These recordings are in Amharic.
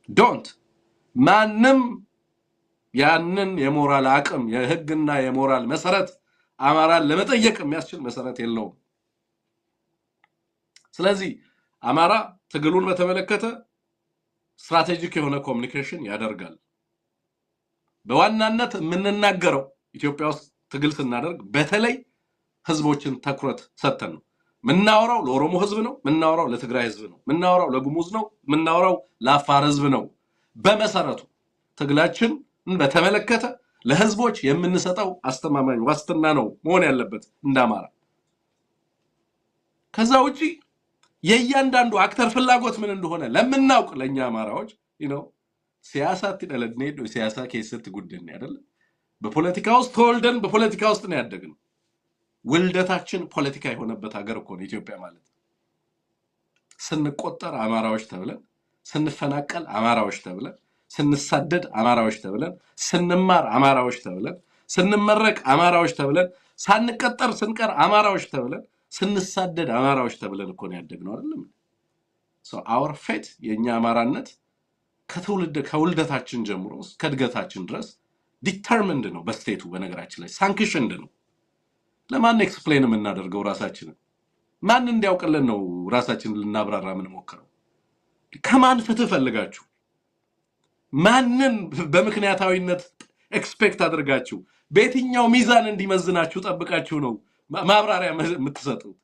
ዶንት ማንም ያንን የሞራል አቅም የህግና የሞራል መሰረት አማራን ለመጠየቅ የሚያስችል መሰረት የለውም። ስለዚህ አማራ ትግሉን በተመለከተ ስትራቴጂክ የሆነ ኮሙኒኬሽን ያደርጋል። በዋናነት የምንናገረው ኢትዮጵያ ውስጥ ትግል ስናደርግ በተለይ ህዝቦችን ተኩረት ሰጥተን ነው። ምናወራው ለኦሮሞ ህዝብ ነው፣ ምናወራው ለትግራይ ህዝብ ነው፣ ምናወራው ለጉሙዝ ነው፣ ምናወራው ለአፋር ህዝብ ነው። በመሰረቱ ትግላችን በተመለከተ ለህዝቦች የምንሰጠው አስተማማኝ ዋስትና ነው መሆን ያለበት እንዳማራ። ከዛ ውጪ የእያንዳንዱ አክተር ፍላጎት ምን እንደሆነ ለምናውቅ ለኛ አማራዎች ሲያሳት ይደለድኔ ሲያሳ ከሰት ጉድን አይደለ? በፖለቲካ ውስጥ ተወልደን በፖለቲካ ውስጥ ነው ያደግነው። ውልደታችን ፖለቲካ የሆነበት ሀገር እኮ ነው ኢትዮጵያ ማለት። ስንቆጠር አማራዎች ተብለን፣ ስንፈናቀል አማራዎች ተብለን፣ ስንሳደድ አማራዎች ተብለን፣ ስንማር አማራዎች ተብለን፣ ስንመረቅ አማራዎች ተብለን፣ ሳንቀጠር ስንቀር አማራዎች ተብለን፣ ስንሳደድ አማራዎች ተብለን እኮ ነው ያደግነው አይደለም? our fate የኛ አማራነት ከውልደታችን ጀምሮ እስከ እድገታችን ድረስ ዲተርሚንድ ነው በስቴቱ። በነገራችን ላይ ሳንክሽንድ ነው። ለማን ኤክስፕሌን የምናደርገው ራሳችንን? ማን እንዲያውቅልን ነው ራሳችንን ልናብራራ የምንሞክረው? ከማን ፍትህ ፈልጋችሁ? ማንን በምክንያታዊነት ኤክስፔክት አድርጋችሁ በየትኛው ሚዛን እንዲመዝናችሁ ጠብቃችሁ ነው ማብራሪያ የምትሰጡት?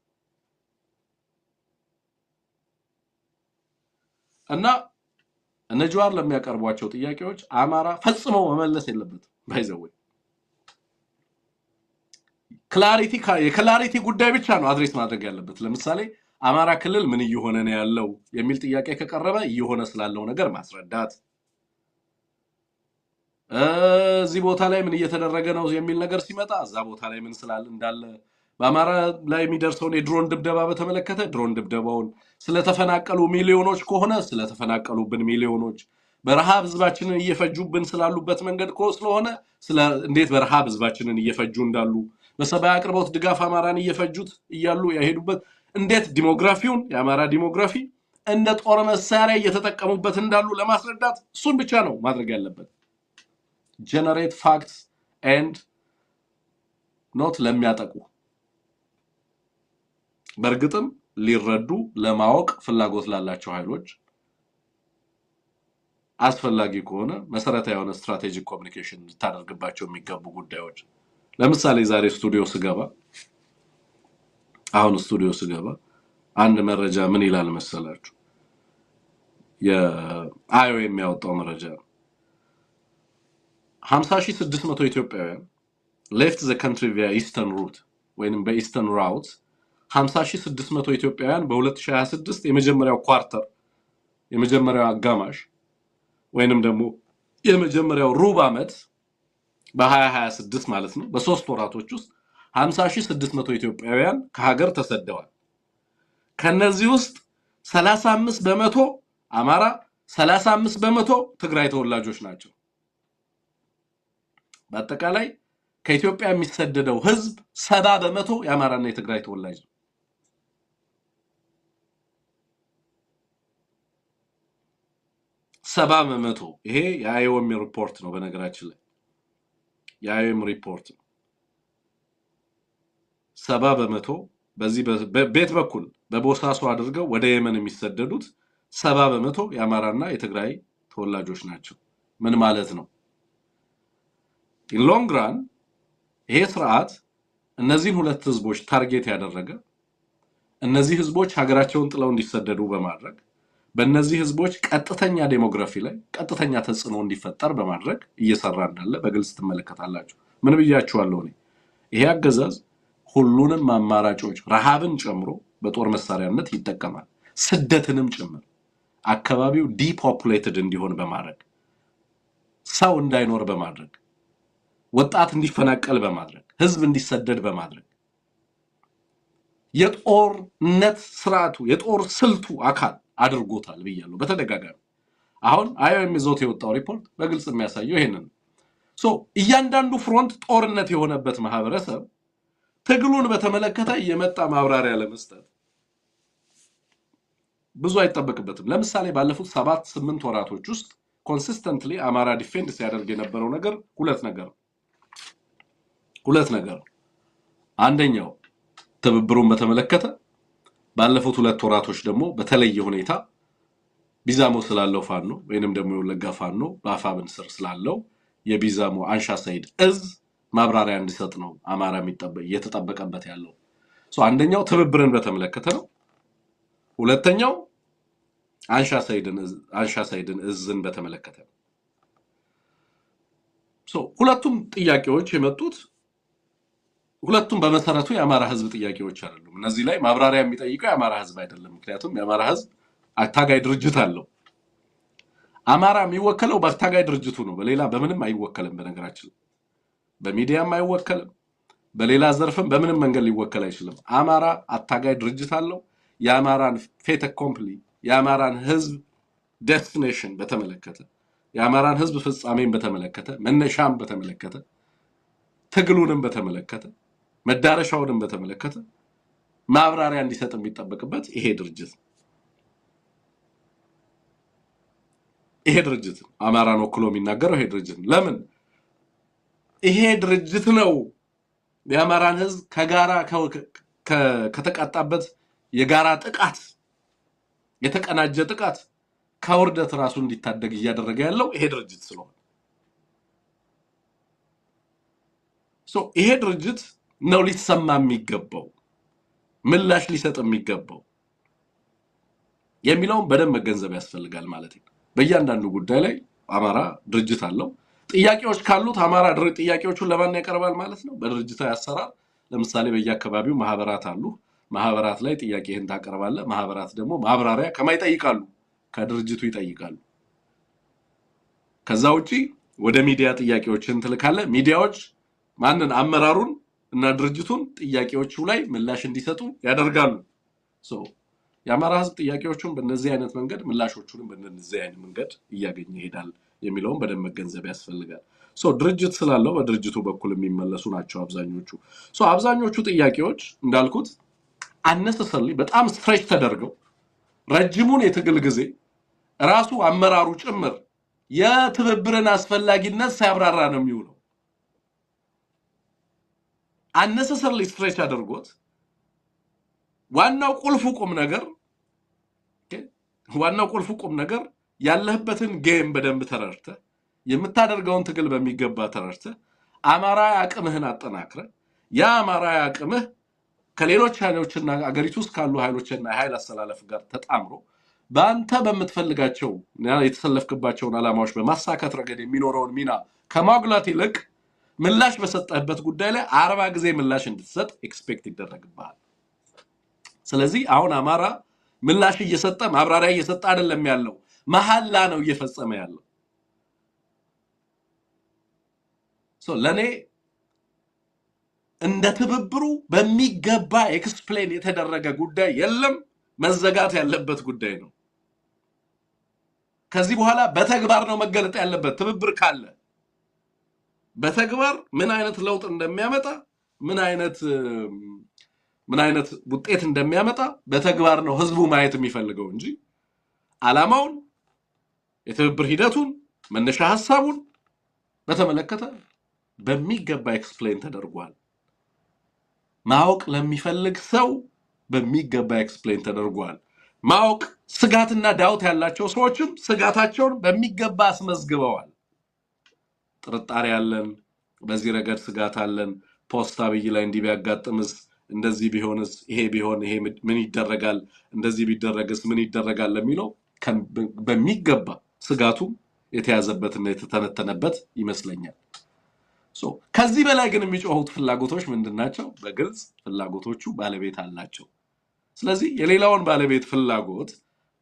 እና እነጃዋር ለሚያቀርቧቸው ጥያቄዎች አማራ ፈጽሞ መመለስ የለበትም። ባይዘው የክላሪቲ ጉዳይ ብቻ ነው አድሬስ ማድረግ ያለበት። ለምሳሌ አማራ ክልል ምን እየሆነ ነው ያለው የሚል ጥያቄ ከቀረበ እየሆነ ስላለው ነገር ማስረዳት፣ እዚህ ቦታ ላይ ምን እየተደረገ ነው የሚል ነገር ሲመጣ እዛ ቦታ ላይ ምን ስላለ እንዳለ፣ በአማራ ላይ የሚደርሰውን የድሮን ድብደባ በተመለከተ ድሮን ድብደባውን፣ ስለተፈናቀሉ ሚሊዮኖች ከሆነ ስለተፈናቀሉብን ሚሊዮኖች፣ በረሃብ ህዝባችንን እየፈጁብን ስላሉበት መንገድ ስለሆነ እንዴት በረሃብ ህዝባችንን እየፈጁ እንዳሉ፣ በሰብአዊ አቅርቦት ድጋፍ አማራን እየፈጁት እያሉ ያሄዱበት፣ እንዴት ዲሞግራፊውን የአማራ ዲሞግራፊ እንደ ጦር መሳሪያ እየተጠቀሙበት እንዳሉ ለማስረዳት እሱን ብቻ ነው ማድረግ ያለበት። ጀነሬት ፋክትስ ኤንድ ኖት ለሚያጠቁ በእርግጥም ሊረዱ ለማወቅ ፍላጎት ላላቸው ኃይሎች አስፈላጊ ከሆነ መሰረታዊ የሆነ ስትራቴጂክ ኮሙኒኬሽን ልታደርግባቸው የሚገቡ ጉዳዮች። ለምሳሌ ዛሬ ስቱዲዮ ስገባ አንድ መረጃ ምን ይላል መሰላችሁ? የአይኦ የሚያወጣው መረጃ 50600 ኢትዮጵያውያን left the country via eastern route ወይንም በኢስተርን route 50600 ኢትዮጵያውያን በ2026 የመጀመሪያው ኳርተር የመጀመሪያው አጋማሽ ወይንም ደግሞ የመጀመሪያው ሩብ ዓመት በ2026 ማለት ነው በሶስት ወራቶች ውስጥ 50600 ኢትዮጵያውያን ከሀገር ተሰደዋል። ከነዚህ ውስጥ 35% አማራ፣ 35% ትግራይ ተወላጆች ናቸው። በአጠቃላይ ከኢትዮጵያ የሚሰደደው ህዝብ 70% የአማራና የትግራይ ተወላጅ ነው። ሰባ ይሄ የአይኦኤም ሪፖርት ነው። በነገራችን ላይ የአይኦኤም ሪፖርት ነው። 70% በዚህ በቤት በኩል በቦሳሶ አድርገው ወደ የመን የሚሰደዱት 70% የአማራና የትግራይ ተወላጆች ናቸው። ምን ማለት ነው? ሎንግ ራን ይሄ ስርዓት እነዚህን ሁለት ህዝቦች ታርጌት ያደረገ እነዚህ ህዝቦች ሀገራቸውን ጥለው እንዲሰደዱ በማድረግ በእነዚህ ህዝቦች ቀጥተኛ ዴሞግራፊ ላይ ቀጥተኛ ተጽዕኖ እንዲፈጠር በማድረግ እየሰራ እንዳለ በግልጽ ትመለከታላችሁ። ምን ብያችኋለሁ? ይሄ አገዛዝ ሁሉንም አማራጮች ረሃብን ጨምሮ በጦር መሳሪያነት ይጠቀማል። ስደትንም ጭምር አካባቢው ዲፖፑሌትድ እንዲሆን በማድረግ ሰው እንዳይኖር በማድረግ ወጣት እንዲፈናቀል በማድረግ ህዝብ እንዲሰደድ በማድረግ የጦርነት ስርዓቱ የጦር ስልቱ አካል አድርጎታል ብያለሁ በተደጋጋሚ። አሁን አይኦኤም ይዞት የወጣው ሪፖርት በግልጽ የሚያሳየው ይሄንን ነው። እያንዳንዱ ፍሮንት ጦርነት የሆነበት ማህበረሰብ ትግሉን በተመለከተ የመጣ ማብራሪያ ለመስጠት ብዙ አይጠበቅበትም። ለምሳሌ ባለፉት 7-8 ወራቶች ውስጥ ኮንሲስተንትሊ አማራ ዲፌንድ ሲያደርግ የነበረው ነገር ሁለት ነገር አንደኛው ትብብሩን በተመለከተ ባለፉት 2 ወራቶች ደግሞ በተለየ ሁኔታ ቢዛሞ ስላለው ፋኖ ወይንም ደግሞ የወለጋ ፋኖ በአፋብን ስር ስላለው የቢዛሞ አንሻ ሰይድ እዝ ማብራሪያ እንዲሰጥ ነው አማራ እየተጠበቀበት ያለው። አንደኛው ትብብርን በተመለከተ ነው። ሁለተኛው አንሻ ሰይድን እዝን በተመለከተ ነው። ሁለቱም ጥያቄዎች የመጡት ሁለቱም በመሰረቱ የአማራ ህዝብ ጥያቄዎች አይደሉም። እነዚህ ላይ ማብራሪያ የሚጠይቀው የአማራ ህዝብ አይደለም። ምክንያቱም የአማራ ህዝብ አታጋይ ድርጅት አለው። አማራ የሚወከለው በአታጋይ ድርጅቱ ነው። በሌላ በምንም አይወከልም። በነገራችን በሚዲያም አይወከልም። በሌላ ዘርፍም በምንም መንገድ ሊወከል አይችልም። አማራ አታጋይ ድርጅት አለው። የአማራን ፌት ኮምፕሊ የአማራን ህዝብ ዴስቲኔሽን በተመለከተ የአማራን ህዝብ ፍጻሜን በተመለከተ መነሻም በተመለከተ ትግሉንም በተመለከተ መዳረሻውንም በተመለከተ ማብራሪያ እንዲሰጥ የሚጠበቅበት ይሄ ድርጅት አማራን ወክሎ የሚናገረው ይሄ ድርጅት ለምን ይሄ ድርጅት ነው የአማራን ህዝብ ከጋራ ከተቃጣበት የጋራ ጥቃት የተቀናጀ ጥቃት ከውርደት ራሱ እንዲታደግ እያደረገ ያለው ይሄ ድርጅት ስለሆነ ይሄ ድርጅት ነው ሊሰማ የሚገባው ምላሽ ሊሰጥ የሚገባው የሚለውን በደንብ መገንዘብ ያስፈልጋል ማለት ነው። በእያንዳንዱ ጉዳይ ላይ አማራ ድርጅት አለው። ጥያቄዎች ካሉት አማራ ጥያቄዎቹን ለማን ያቀርባል ማለት ነው? በድርጅታዊ አሰራር ለምሳሌ በየአካባቢው ማህበራት አሉ። ማህበራት ላይ ጥያቄህን ታቀርባለህ። ማህበራት ደግሞ ማብራሪያ ከማን ይጠይቃሉ? ከድርጅቱ ይጠይቃሉ። ከዛ ውጪ ወደ ሚዲያ ጥያቄዎችን ትልካለህ። ሚዲያዎች ማንን? አመራሩን እና ድርጅቱን ጥያቄዎቹ ላይ ምላሽ እንዲሰጡ ያደርጋሉ። የአማራ ህዝብ ጥያቄዎቹን በእነዚህ አይነት መንገድ ምላሾቹንም በእነዚህ አይነት መንገድ እያገኘ ይሄዳል የሚለውን በደንብ መገንዘብ ያስፈልጋል። ድርጅት ስላለው በድርጅቱ በኩል የሚመለሱ ናቸው አብዛኞቹ። አብዛኞቹ ጥያቄዎች እንዳልኩት አነሰሰርሊ በጣም ስትሬች ተደርገው ረጅሙን የትግል ጊዜ ራሱ አመራሩ ጭምር የትብብርን አስፈላጊነት ሲያብራራ ነው የሚውለው። አነሰሰርሊ ስትሬች አድርጎት ዋናው ቁልፉ ቁም ነገር ያለህበትን ጌም በደንብ ተረድተህ የምታደርገውን ትግል በሚገባ ተረድተህ አማራ አቅምህን አጠናክረ ያ አማራ አቅምህ ከሌሎች ኃይሎችና አገሪቱ ውስጥ ካሉ ኃይሎችና የኃይል አስተላለፍ ጋር ተጣምሮ በአንተ በምትፈልጋቸው የተሰለፍክባቸውን ዓላማዎች በማሳካት ረገድ የሚኖረውን ሚና ከማጉላት ይልቅ ምላሽ በሰጠህበት ጉዳይ ላይ 40 ጊዜ ምላሽ እንድትሰጥ ኤክስፔክት ይደረግብሃል። ስለዚህ አሁን አማራ ምላሽ እየሰጠ ማብራሪያ እየሰጠ አይደለም ያለው፣ መሐላ ነው እየፈጸመ ያለው። ለኔ እንደ ትብብሩ በሚገባ ኤክስፕሌን የተደረገ ጉዳይ የለም፣ መዘጋት ያለበት ጉዳይ ነው። ከዚህ በኋላ በተግባር ነው መገለጥ ያለበት። ትብብር ካለ በተግባር ምን አይነት ለውጥ እንደሚያመጣ ምን አይነት ውጤት እንደሚያመጣ በተግባር ነው ህዝቡ ማየት የሚፈልገው እንጂ ዓላማውን የትብብር ሂደቱን መነሻ ሐሳቡን በተመለከተ በሚገባ ኤክስፕሌን ተደርጓል። ማወቅ ለሚፈልግ ሰው በሚገባ ኤክስፕሌን ተደርጓል። ማወቅ ስጋትና ዳውት ያላቸው ሰዎችም ስጋታቸውን በሚገባ አስመዝግበዋል። ጥርጣሬ አለን፣ በዚህ ረገድ ስጋት አለን፣ ፖስታ ብይ ላይ እንዲህ ቢያጋጥምስ፣ እንደዚህ ቢሆንስ፣ ይሄ ቢሆን ይሄ ምን ይደረጋል፣ እንደዚህ ቢደረግስ ምን ይደረጋል ለሚለው በሚገባ ስጋቱ የተያዘበትና የተተነተነበት ይመስለኛል። ከዚህ በላይ ግን የሚጮሁት ፍላጎቶች ምንድናቸው? በግልጽ ፍላጎቶቹ ባለቤት አላቸው። ስለዚህ የሌላውን ባለቤት ፍላጎት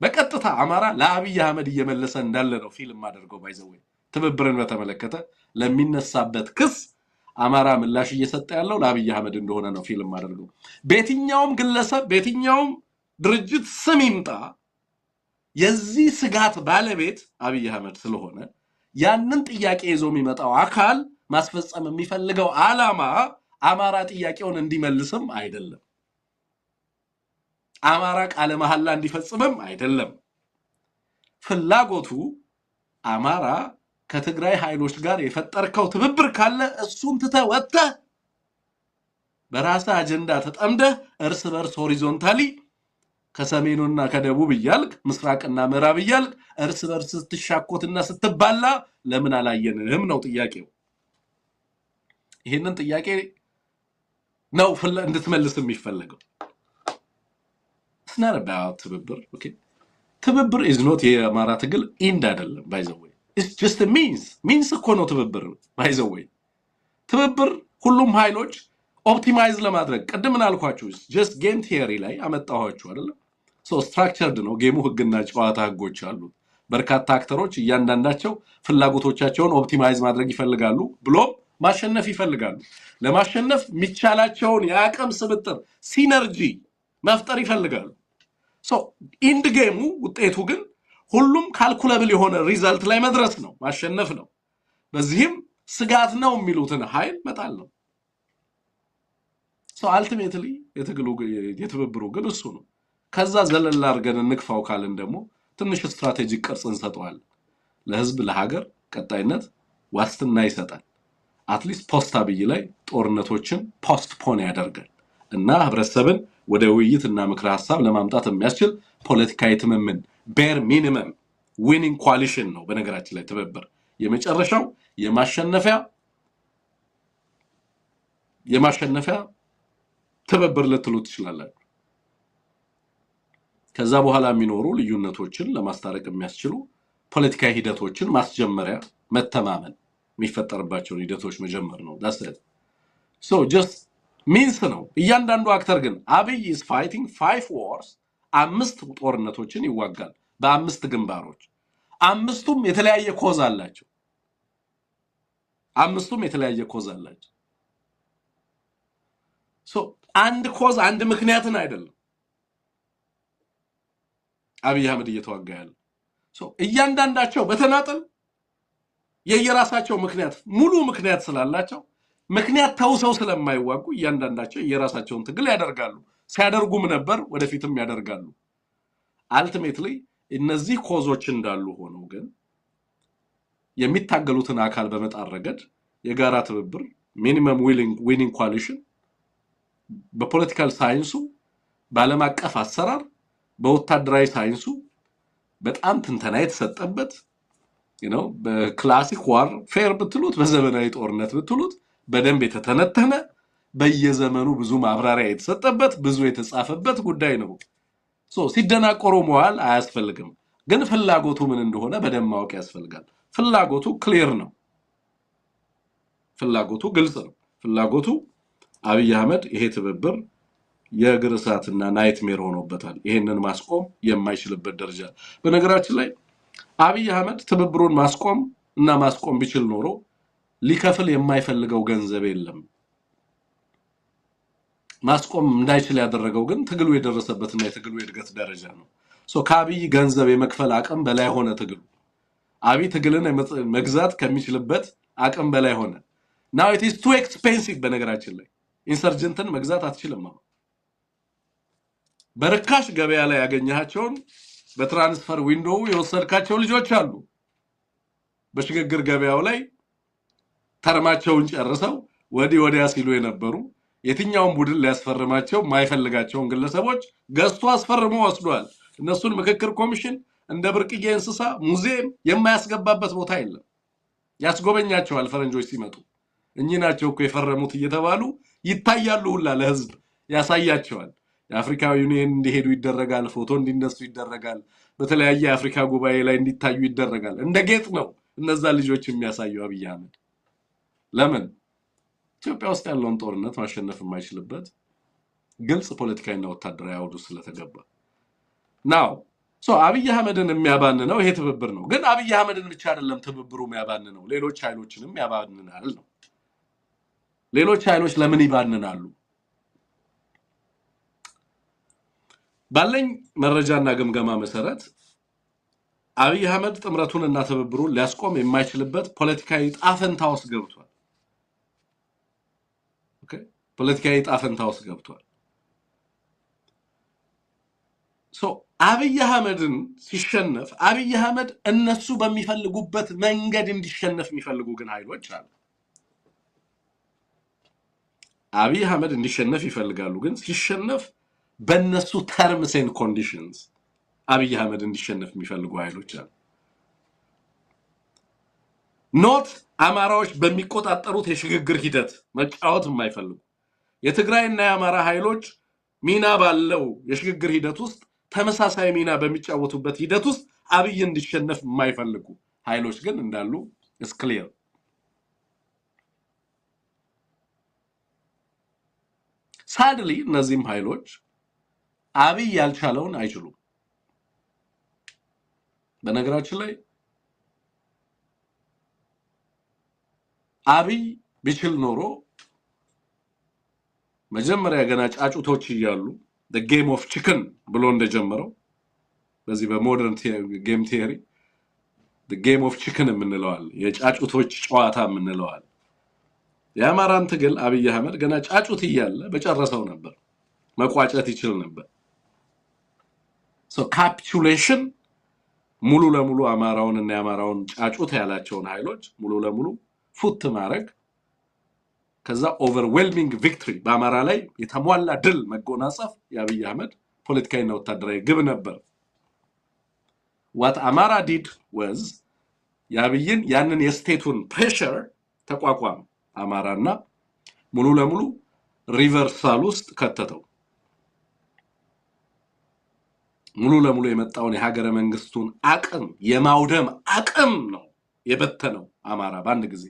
በቀጥታ አማራ ለአብይ አህመድ እየመለሰ እንዳለ ነው ፊልም አድርገው ባይዘወይ ትብብርን በተመለከተ ለሚነሳበት ክስ አማራ ምላሽ እየሰጠ ያለው ለአብይ አህመድ እንደሆነ ነው ፊልም አድርገው። በየትኛውም ግለሰብ በየትኛውም ድርጅት ስም ይምጣ የዚህ ስጋት ባለቤት አብይ አህመድ ስለሆነ ያንን ጥያቄ ይዞ የሚመጣው አካል ማስፈጸም የሚፈልገው ዓላማ አማራ ጥያቄውን እንዲመልስም አይደለም። አማራ ቃለ መሐላ እንዲፈጽምም አይደለም። ፍላጎቱ አማራ ከትግራይ ኃይሎች ጋር የፈጠርከው ትብብር ካለ እሱን ትተህ ወጥተህ በራስህ አጀንዳ ተጠምደህ እርስ በርስ ሆሪዞንታሊ ከሰሜኑና ከደቡብ እያልክ ምስራቅና ምዕራብ እያልክ እርስ በርስ ስትሻኮትና ስትባላ ለምን አላየንህም ነው ጥያቄው። ይህንን ጥያቄ ነው እንድትመልስ የሚፈለገው። ስናረባ ትብብር ኦኬ፣ ትብብር ኢዝ ኖት የአማራ ትግል ኢንድ አይደለም። ባይ ዘ ወይ ኢትስ ጀስት ሚንስ እኮ ነው ትብብር። ባይ ዘ ወይ ትብብር ሁሉም ኃይሎች ኦፕቲማይዝ ለማድረግ ቅድም እናልኳችሁ ጀስት ጌም ቲዮሪ ላይ አመጣኋችሁ አይደለም። ሶ ስትራክቸርድ ነው ጌሙ፣ ህግና ጨዋታ ህጎች አሉት። በርካታ አክተሮች እያንዳንዳቸው ፍላጎቶቻቸውን ኦፕቲማይዝ ማድረግ ይፈልጋሉ፣ ብሎም ማሸነፍ ይፈልጋሉ። ለማሸነፍ የሚቻላቸውን የአቅም ስብጥር ሲነርጂ መፍጠር ይፈልጋሉ። ሶ ኢንድ ጌሙ ውጤቱ ግን ሁሉም ካልኩለብል የሆነ ሪዛልት ላይ መድረስ ነው፣ ማሸነፍ ነው። በዚህም ስጋት ነው የሚሉትን ኃይል መጣል ነው። ሶ አልቲሜትሊ የትብብሩ ግን እሱ ነው። ከዛ ዘለላ አድርገን እንክፋው ካልን ደግሞ ትንሽ ስትራቴጂክ ቅርጽ እንሰጠዋለን። ለህዝብ ለሀገር ቀጣይነት ዋስትና ይሰጣል። አትሊስት ፖስት አብይ ላይ ጦርነቶችን ፖስትፖን ያደርጋል እና ህብረተሰብን ወደ ውይይትና ምክረ ሀሳብ ለማምጣት የሚያስችል ፖለቲካዊ ትምምን ቤር ሚኒመም ዊኒንግ ኮአሊሽን ነው። በነገራችን ላይ ትብብር የመጨረሻው የማሸነፊያ ትብብር ልትሉ ትችላላችሁ። ከዛ በኋላ የሚኖሩ ልዩነቶችን ለማስታረቅ የሚያስችሉ ፖለቲካዊ ሂደቶችን ማስጀመሪያ መተማመን የሚፈጠርባቸውን ሂደቶች መጀመር ነው። that's it. so just means ነው። እያንዳንዱ አክተር ግን አብይ is fighting 5 wars 5 ጦርነቶችን ይዋጋል በ5 ግንባሮች። አምስቱም የተለያየ ኮዝ አላቸው። so አንድ ኮዝ አንድ ምክንያትን አይደለም አብይ አህመድ እየተዋጋ ያለ። so እያንዳንዳቸው በተናጠል የየራሳቸው ሙሉ ምክንያት ስላላቸው ምክንያት ተውሰው ስለማይዋጉ እያንዳንዳቸው የራሳቸውን ትግል ያደርጋሉ። ሲያደርጉም ነበር፣ ወደፊትም ያደርጋሉ። አልቲሜትሊ እነዚህ ኮዞች እንዳሉ ሆነው ግን የሚታገሉትን አካል በመጣር ረገድ የጋራ ትብብር ሚኒመም ዊኒንግ ኮአሊሽን በፖለቲካል ሳይንሱ፣ በዓለም አቀፍ አሰራር፣ በወታደራዊ ሳይንሱ በጣም ትንተና የተሰጠበት በክላሲክ ዋር ፌር ብትሉት በዘመናዊ ጦርነት ብትሉት በደንብ የተተነተነ በየዘመኑ ብዙ ማብራሪያ የተሰጠበት ብዙ የተጻፈበት ጉዳይ ነው። ሲደናቆሩ መዋል አያስፈልግም። ግን ፍላጎቱ ምን እንደሆነ በደንብ ማወቅ ያስፈልጋል። ፍላጎቱ ክሊር ነው። ፍላጎቱ ግልጽ ነው። ፍላጎቱ አብይ አህመድ ይሄ ትብብር የእግር እሳትና ናይትሜር ሆኖበታል። ይሄንን ማስቆም የማይችልበት ደረጃ። በነገራችን ላይ አብይ አህመድ ትብብሩን ማስቆም ቢችል ኖሮ ሊከፍል የማይፈልገው ገንዘብ የለም። ማስቆም እንዳይችል ያደረገው ግን ትግሉ የደረሰበትና የትግሉ የእድገት ደረጃ ነው። ከአብይ ገንዘብ የመክፈል አቅም በላይ ሆነ ትግሉ። አብይ ትግልን መግዛት ከሚችልበት አቅም በላይ ሆነ። now it is too expensive። በነገራችን ላይ ኢንሰርጀንትን መግዛት አትችልም። በርካሽ ገበያ ላይ ያገኛቸውን በትራንስፈር ዊንዶው የወሰድካቸው ልጆች አሉ። በሽግግር ገበያው ላይ ተርማቸውን ጨርሰው ወዲያ ሲሉ የነበሩ የትኛውን ቡድን ሊያስፈርማቸው ማይፈልጋቸውን ግለሰቦች ገዝቶ አስፈርሞ ወስዷል። እነሱን ምክክር ኮሚሽን እንደ ብርቅዬ እንስሳ ሙዚየም የማያስገባበት ቦታ የለም። ያስጎበኛቸዋል። ፈረንጆች ሲመጡ እኚህ ናቸው እኮ የፈረሙት እየተባሉ ይታያሉ። ሁላ ለህዝብ ያሳያቸዋል። የአፍሪካ ዩኒየን እንዲሄዱ ይደረጋል። ፎቶ እንዲነሱ ይደረጋል። በተለያየ የአፍሪካ ጉባኤ ላይ እንዲታዩ ይደረጋል። እንደ ጌጥ ነው እነዛ ልጆች የሚያሳየው አብይ አህመድ። ለምን? ኢትዮጵያ ውስጥ ያለውን ጦርነት ማሸነፍ የማይችልበት ግልጽ ፖለቲካዊና ወታደራዊ አውዱ ስለተገባ ናው አብይ አህመድን የሚያባንነው ይሄ ትብብር ነው። ግን አብይ አህመድን ብቻ አይደለም ትብብሩ የሚያባንነው፣ ሌሎች ኃይሎችንም ያባንናል ነው። ሌሎች ኃይሎች ለምን ይባንናሉ? ባለኝ መረጃና ግምገማ መሰረት አብይ አህመድ ጥምረቱንና ትብብሩን ሊያስቆም የማይችልበት ፖለቲካዊ ጣፈንታ ውስጥ ገብቷል። ፖለቲካዊ ጣፈንታ ውስጥ ገብቷል። ሶ አብይ አህመድን ሲሸነፍ አብይ አህመድ እነሱ በሚፈልጉበት መንገድ እንዲሸነፍ የሚፈልጉ ግን ኃይሎች አሉ። አብይ አህመድ እንዲሸነፍ ይፈልጋሉ፣ ግን ሲሸነፍ በእነሱ ተርምስ ኤንድ ኮንዲሽንስ አብይ አህመድ እንዲሸነፍ የሚፈልጉ ኃይሎች አሉ። ኖት አማራዎች በሚቆጣጠሩት የሽግግር ሂደት መጫወት የማይፈልጉ የትግራይና የአማራ ኃይሎች ሚና ባለው የሽግግር ሂደት ውስጥ ተመሳሳይ ሚና በሚጫወቱበት ሂደት ውስጥ አብይ እንዲሸነፍ የማይፈልጉ ኃይሎች ግን እንዳሉ is clear። ሳድሊ እነዚህም ኃይሎች አብይ ያልቻለውን አይችሉም። በነገራችን ላይ አብይ ቢችል ኖሮ መጀመሪያ ገና ጫጩቶች እያሉ the game of chicken ብሎ እንደጀመረው በዚህ በሞደርን ጌም ቲዮሪ the game of chicken የምንለዋል የጫጩቶች ጨዋታ የምንለዋል የአማራን ትግል አብይ አህመድ ገና ጫጩት እያለ በጨረሰው ነበር፣ መቋጨት ይችል ነበር። so capitulation ሙሉ ለሙሉ አማራውን እና የአማራውን ጫጩት ያላቸውን ኃይሎች ሙሉ ለሙሉ ፉት ማድረግ ከዛ overwhelming victory በአማራ ላይ የተሟላ ድል መጎናጸፍ የአብይ አህመድ ፖለቲካዊና ወታደራዊ ግብ ነበር። what Amara did was የአብይን ያንን የስቴቱን ፕሬሸር ተቋቋም አማራና ሙሉ ለሙሉ ሪቨርሳል ውስጥ ከተተው። ሙሉ ለሙሉ የመጣውን የሀገረ መንግስቱን አቅም የማውደም አቅም ነው የበተነው አማራ በአንድ ጊዜ።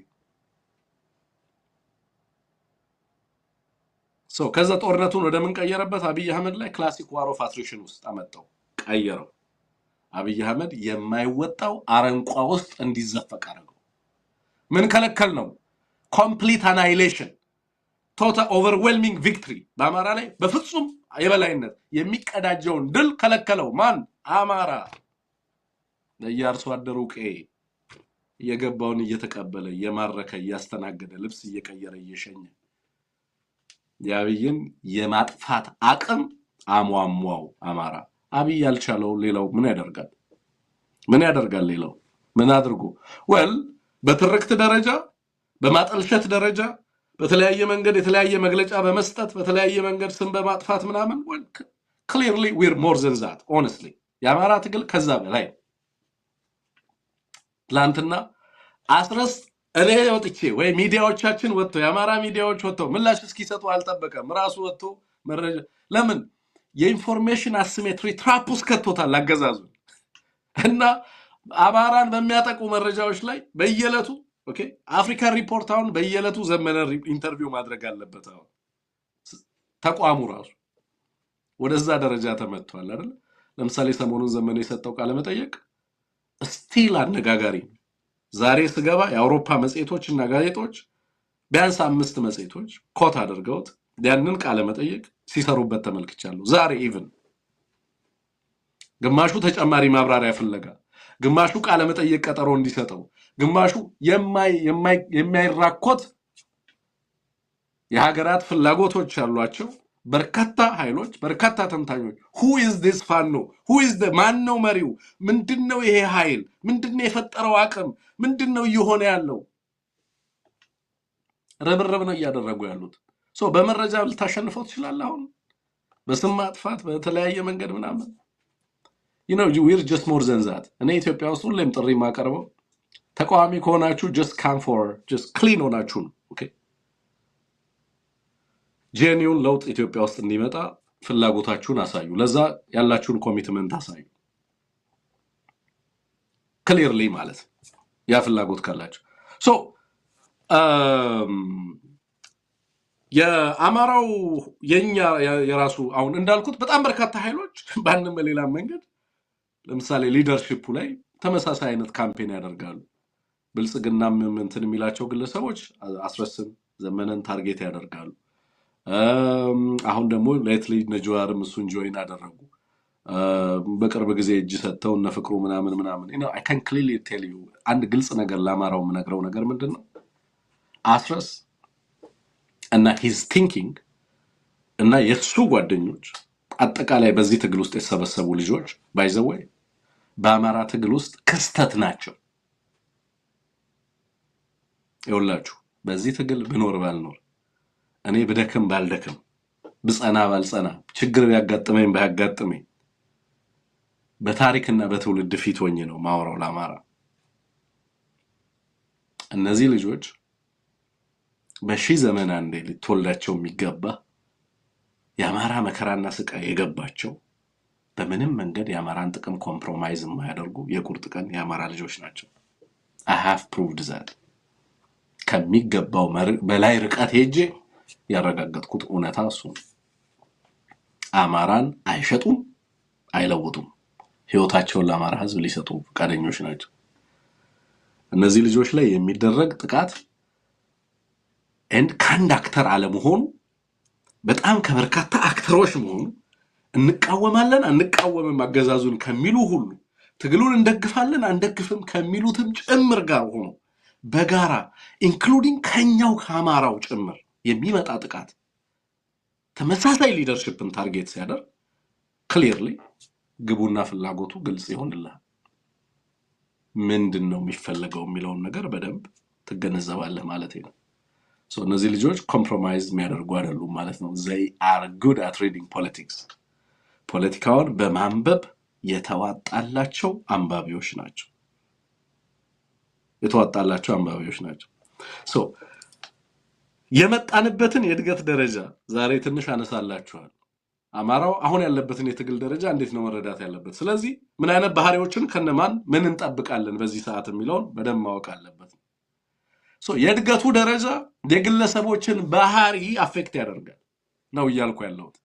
ሶ ከዛ ጦርነቱን ወደ ምን ቀየረበት? አብይ አህመድ ላይ ክላሲክ ዋር ኦፍ አትሪሽን ውስጥ አመጣው፣ ቀየረው። አብይ አህመድ የማይወጣው አረንቋ ውስጥ እንዲዘፈቅ አደረገው። ምን ከለከል ነው? ኮምፕሊት አናይሌሽን፣ ቶታል ኦቨርዌልሚንግ ቪክትሪ በአማራ ላይ በፍጹም የበላይነት የሚቀዳጀውን ድል ከለከለው። ማን? አማራ። ለየአርሶ አደሩ ቀዬ የገባውን እየተቀበለ እየማረከ እያስተናገደ ልብስ እየቀየረ እየሸኘ የአብይን የማጥፋት አቅም አሟሟው አማራ። አብይ ያልቻለው ሌላው ምን ያደርጋል? ምን ያደርጋል? ሌላው ምን አድርጎ? ወል በትርክት ደረጃ በማጠልሸት ደረጃ በተለያየ መንገድ የተለያየ መግለጫ በመስጠት በተለያየ መንገድ ስም በማጥፋት ምናምን ወል clearly we're more than that honestly የአማራ ትግል ከዛ በላይ ትላንትና አስረስ እኔ ወጥቼ ወይ ሚዲያዎቻችን ወጥተው የአማራ ሚዲያዎች ወጥተው ምላሽ እስኪሰጡ አልጠበቀም። ራሱ ወጥቶ መረጃ ለምን የኢንፎርሜሽን አሲሜትሪ ትራፕ ውስጥ ከቶታል አገዛዙ እና አማራን በሚያጠቁ መረጃዎች ላይ በየለቱ ኦኬ አፍሪካን ሪፖርት አሁን በየለቱ ዘመነ ኢንተርቪው ማድረግ አለበት። አሁን ተቋሙ ራሱ ወደዛ ደረጃ ተመቷል አይደል? ለምሳሌ ሰሞኑን ዘመነ የሰጠው ቃለ መጠየቅ ስቲል አነጋጋሪ። ዛሬ ስገባ የአውሮፓ መጽሔቶች እና ጋዜጦች ቢያንስ 5 መጽሔቶች ኮት አድርገውት ያንን ቃለ መጠየቅ ሲሰሩበት ተመልክቻለሁ። ዛሬ ኢቭን ግማሹ ተጨማሪ ማብራሪያ ፍለጋ፣ ግማሹ ቃለ መጠየቅ ቀጠሮ እንዲሰጠው፣ ግማሹ የማይራኮት የሀገራት ፍላጎቶች ያሏቸው በርካታ ኃይሎች በርካታ ተንታኞች who is this ፋኖ who is the ማን ነው መሪው? ምንድነው ይሄ ኃይል? ምንድነው የፈጠረው አቅም? ምንድነው እየሆነ ያለው? ረብረብ ነው እያደረጉ ያሉት። ሶ በመረጃ ልታሸንፈው ትችላለህ። አሁን በስም ማጥፋት በተለያየ መንገድ ምናምን you know we're just more than that። እኔ ኢትዮጵያ ውስጥ ሁሌም ጥሪ ማቀርበው ተቃዋሚ ከሆናችሁ just come for just clean ሆናችሁ ነው። ኦኬ ጄኒውን ለውጥ ኢትዮጵያ ውስጥ እንዲመጣ ፍላጎታችሁን አሳዩ። ለዛ ያላችሁን ኮሚትመንት አሳዩ ክሊርሊ ማለት ያ ፍላጎት ካላችሁ። ሶ የአማራው የኛ የራሱ አሁን እንዳልኩት በጣም በርካታ ኃይሎች ባንንም በሌላ መንገድ ለምሳሌ ሊደርሺፑ ላይ ተመሳሳይ አይነት ካምፔን ያደርጋሉ። ብልጽግናም እንትን የሚላቸው ግለሰቦች አስረስም ዘመነን ታርጌት ያደርጋሉ። አሁን ደግሞ ሌትሊ ነጆዋርም እሱን ጆይን አደረጉ። በቅርብ ጊዜ እጅ ሰጥተው እነ ፍቅሩ ምናምን I can clearly tell you አንድ ግልጽ ነገር ለአማራው የምነግረው ነገር ምንድነው? አስረስ እና his thinking እና የሱ ጓደኞች አጠቃላይ በዚህ ትግል ውስጥ የተሰበሰቡ ልጆች ባይዘወይ በአማራ ትግል ውስጥ ክስተት ናቸው። ይኸውላችሁ በዚህ ትግል ብኖር ባልኖር እኔ ብደክም ባልደክም ብጸና ባልጸና ችግር ቢያጋጥመኝ ባያጋጥመኝ በታሪክና በትውልድ ፊት ሆኜ ነው ማወራው ለአማራ። እነዚህ ልጆች በሺህ ዘመን አንዴ ሊተወልዳቸው የሚገባ የአማራ መከራና ስቃይ የገባቸው በምንም መንገድ የአማራን ጥቅም ኮምፕሮማይዝ የማያደርጉ የቁርጥ ቀን የአማራ ልጆች ናቸው። I have proved that ከሚገባው በላይ ርቀት ሄጄ ያረጋገጥኩት እውነታ እሱ አማራን አይሸጡም፣ አይለውጡም። ህይወታቸውን ለአማራ ህዝብ ሊሰጡ ፈቃደኞች ናቸው። እነዚህ ልጆች ላይ የሚደረግ ጥቃት ከአንድ አክተር አለመሆኑ በጣም ከበርካታ አክተሮች መሆኑ እንቃወማለን አንቃወምም አገዛዙን ከሚሉ ሁሉ ትግሉን እንደግፋለን አንደግፍም ከሚሉትም ጭምር ጋር ሆኖ በጋራ ኢንክሉዲንግ ከኛው ከአማራው ጭምር የሚመጣ ጥቃት ተመሳሳይ ሊደርሺፕን ታርጌት ሲያደርግ ክሊርሊ ግቡና ፍላጎቱ ግልጽ ይሆንልሃል። ምንድነው የሚፈልገው የሚለውን ነገር በደንብ ትገነዘባለህ ማለት ነው። እነዚህ ልጆች ኮምፕሮማይዝ የሚያደርጉ አይደሉም ማለት ነው። they are good at reading politics ፖለቲካውን በማንበብ የተዋጣላቸው አንባቢዎች ናቸው። የመጣንበትን የእድገት ደረጃ ዛሬ ትንሽ አነሳላችኋል። አማራው አሁን ያለበትን የትግል ደረጃ እንዴት ነው መረዳት ያለበት? ስለዚህ ምን አይነት ባህሪዎችን ከነማን ምን እንጠብቃለን በዚህ ሰዓት የሚለውን በደንብ ማወቅ አለበት። የእድገቱ ደረጃ የግለሰቦችን ባህሪ አፌክት ያደርጋል ነው እያልኩ ያለሁት።